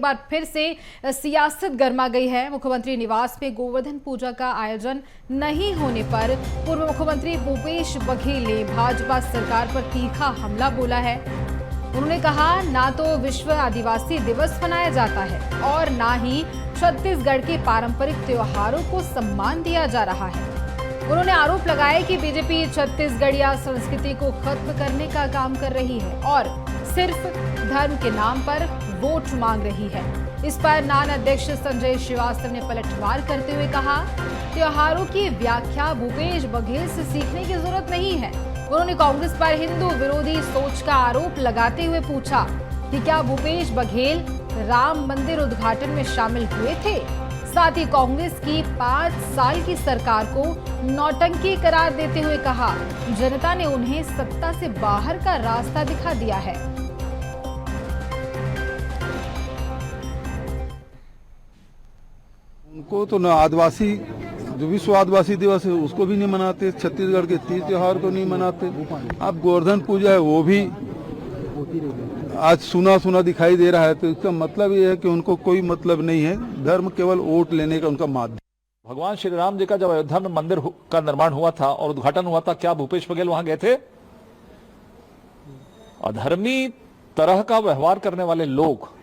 बार फिर से सियासत गर्मा गई है। मुख्यमंत्री निवास में गोवर्धन पूजा का आयोजन नहीं होने पर पूर्व मुख्यमंत्री भूपेश बघेल ने भाजपा सरकार पर तीखा हमला बोला है। उन्होंने कहा, ना तो विश्व आदिवासी दिवस मनाया जाता है और ना ही छत्तीसगढ़ के पारंपरिक त्योहारों को सम्मान दिया जा रहा है। उन्होंने आरोप लगाया कि बीजेपी छत्तीसगढ़िया संस्कृति को खत्म करने का काम कर रही है और सिर्फ धर्म के नाम पर वोट मांग रही है। इस पर नान अध्यक्ष संजय श्रीवास्तव ने पलटवार करते हुए कहा, त्योहारों की व्याख्या भूपेश बघेल से सीखने की जरूरत नहीं है। उन्होंने कांग्रेस पर हिंदू विरोधी सोच का आरोप लगाते हुए पूछा कि क्या भूपेश बघेल राम मंदिर उद्घाटन में शामिल हुए थे। साथ ही कांग्रेस की 5 साल की सरकार को नौटंकी करार देते हुए कहा, जनता ने उन्हें सत्ता से बाहर का रास्ता दिखा दिया है। उनको तो न आदिवासी जो विश्व आदिवासी दिवस है उसको भी नहीं मनाते, छत्तीसगढ़ के तीज त्योहार को नहीं मनाते। अब गोवर्धन पूजा है वो भी आज सुना सुना दिखाई दे रहा है, तो इसका मतलब ये है कि उनको कोई मतलब नहीं है, धर्म केवल वोट लेने का उनका माध्यम। भगवान श्री राम जी का जब अयोध्या में मंदिर का निर्माण हुआ था और उद्घाटन हुआ था, क्या भूपेश बघेल वहां गए थे? अधर्मी तरह का व्यवहार करने वाले लोग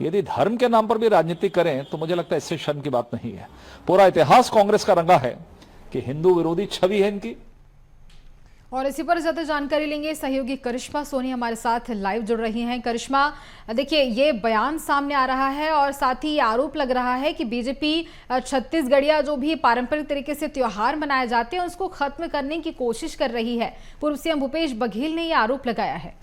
यदि धर्म के नाम पर भी राजनीति करें तो मुझे लगता है इससे शर्म की बात नहीं है। पूरा इतिहास कांग्रेस का रंगा है कि हिंदू विरोधी छवि है इनकी। और इसी पर ज्यादा जानकारी लेंगे, सहयोगी करिश्मा सोनी हमारे साथ लाइव जुड़ रही हैं। करिश्मा, देखिए ये बयान सामने आ रहा है और साथ ही ये आरोप लग रहा है कि बीजेपी छत्तीसगढ़िया जो भी पारंपरिक तरीके से त्योहार मनाए जाते हैं उसको खत्म करने की कोशिश कर रही है। पूर्व सीएम भूपेश बघेल ने ये आरोप लगाया है।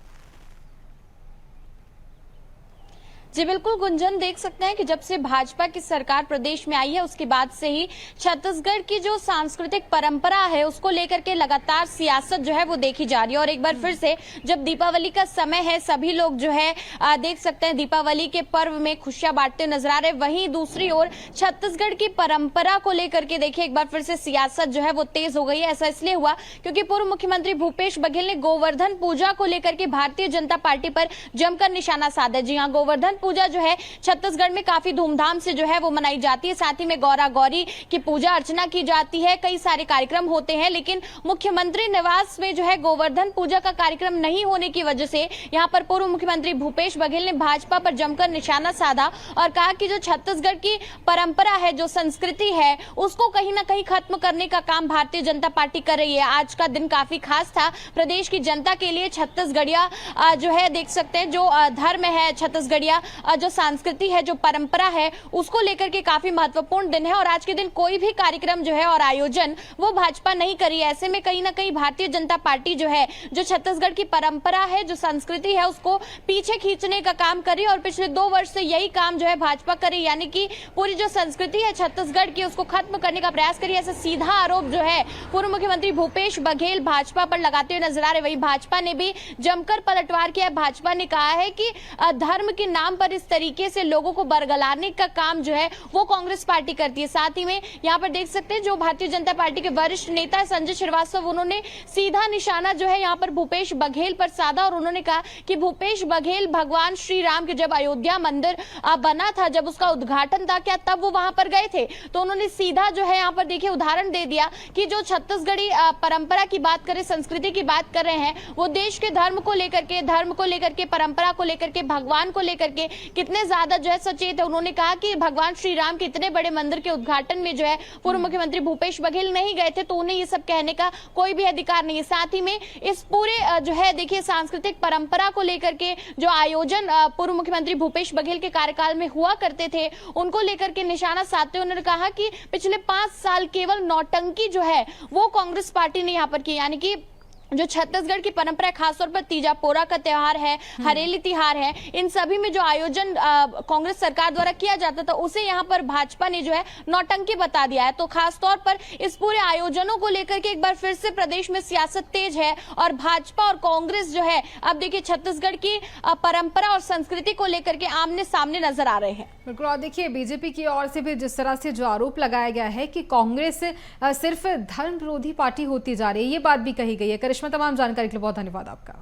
जी बिल्कुल गुंजन, देख सकते हैं कि जब से भाजपा की सरकार प्रदेश में आई है उसके बाद से ही छत्तीसगढ़ की जो सांस्कृतिक परंपरा है उसको लेकर के लगातार सियासत जो है वो देखी जा रही है। और एक बार फिर से जब दीपावली का समय है, सभी लोग जो है देख सकते हैं दीपावली के पर्व में खुशियां बांटते नजर आ रहे। वहीं दूसरी ओर छत्तीसगढ़ की परंपरा को लेकर के देखिए एक बार फिर से सियासत जो है वो तेज हो गई है। ऐसा इसलिए हुआ क्योंकि पूर्व मुख्यमंत्री भूपेश बघेल ने गोवर्धन पूजा को लेकर के भारतीय जनता पार्टी पर जमकर निशाना साधा। जी हाँ, गोवर्धन पूजा जो है छत्तीसगढ़ में काफी धूमधाम से जो है वो मनाई जाती है। साथ ही में गौरा गौरी की पूजा अर्चना की जाती है, कई सारे कार्यक्रम होते हैं। लेकिन मुख्यमंत्री निवास में जो है गोवर्धन पूजा का कार्यक्रम नहीं होने की वजह से यहां पर पूर्व मुख्यमंत्री भूपेश बघेल ने भाजपा पर जमकर निशाना साधा और कहा कि जो छत्तीसगढ़ की परंपरा है, जो संस्कृति है, उसको कहीं ना कहीं खत्म करने का काम भारतीय जनता पार्टी कर रही है। आज का दिन काफी खास था प्रदेश की जनता के लिए। छत्तीसगढ़िया जो है देख सकते हैं जो धर्म है, छत्तीसगढ़िया जो संस्कृति है, जो परंपरा है, उसको लेकर के काफी महत्वपूर्ण दिन है। और आज के दिन कोई भी कार्यक्रम जो है और आयोजन वो भाजपा नहीं करी। ऐसे में कहीं ना कहीं भारतीय जनता पार्टी जो है, जो छत्तीसगढ़ की परंपरा है, जो संस्कृति है, उसको पीछे खींचने का काम करी। और पिछले 2 वर्ष से यही काम जो है भाजपा करी, यानी कि पूरी जो संस्कृति है छत्तीसगढ़ की उसको खत्म करने का प्रयास करी। ऐसा सीधा आरोप जो है पूर्व मुख्यमंत्री भूपेश बघेल भाजपा पर लगाते हुए नजर आ रहे। वहीं भाजपा ने भी जमकर पलटवार किया। भाजपा ने कहा है कि धर्म के नाम पर इस तरीके से लोगों को बरगलाने का काम जो है वो कांग्रेस पार्टी करती है। साथ ही में यहाँ पर देख सकते हैं जो भारतीय जनता पार्टी के वरिष्ठ नेता संजय श्रीवास्तव, उन्होंने सीधा निशाना जो है यहाँ पर भूपेश बघेल पर साधा और उन्होंने कहा कि भूपेश बघेल भगवान श्री राम के जब अयोध्या मंदिर बना था, जब उसका उद्घाटन था, क्या तब वो वहां पर गए थे? तो उन्होंने सीधा जो है यहाँ पर देखिए उदाहरण दे दिया कि जो छत्तीसगढ़ी परंपरा की बात करें, संस्कृति की बात कर रहे हैं, वो देश के धर्म को लेकर के, परंपरा को लेकर के, भगवान को लेकर के कितने ज्यादा जो है सचेत है। उन्होंने कहा कि भगवान श्री राम के इतने बड़े मंदिर के उद्घाटन में जो है पूर्व मुख्यमंत्री भूपेश बघेल नहीं गए थे, तो उन्हें ये सब कहने का कोई भी अधिकार नहीं है। साथ ही में इस पूरे जो है देखिए सांस्कृतिक परंपरा को लेकर के जो आयोजन पूर्व मुख्यमंत्री भूपेश बघेल के कार्यकाल में हुआ करते थे, उनको लेकर के निशाना साधते हुए उन्होंने कहा कि पिछले 5 साल केवल नौटंकी जो है वो कांग्रेस पार्टी ने यहाँ पर की। यानी कि जो छत्तीसगढ़ की परंपरा खासतौर पर तीजा पोरा का त्योहार है, हरेली तिहार है, इन सभी में जो आयोजन कांग्रेस सरकार द्वारा किया जाता था उसे यहाँ पर भाजपा ने जो है नौटंकी बता दिया है। तो खासतौर पर इस पूरे आयोजनों को लेकर के एक बार फिर से प्रदेश में सियासत तेज है और भाजपा और कांग्रेस जो है अब देखिए छत्तीसगढ़ की परंपरा और संस्कृति को लेकर के आमने सामने नजर आ रहे हैं। बिल्कुल, और देखिए बीजेपी की ओर से भी जिस तरह से जो आरोप लगाया गया है कि कांग्रेस सिर्फ धर्म विरोधी पार्टी होती जा रही है, ये बात भी कही गई है। करिश्मा, तमाम जानकारी के लिए बहुत धन्यवाद आपका।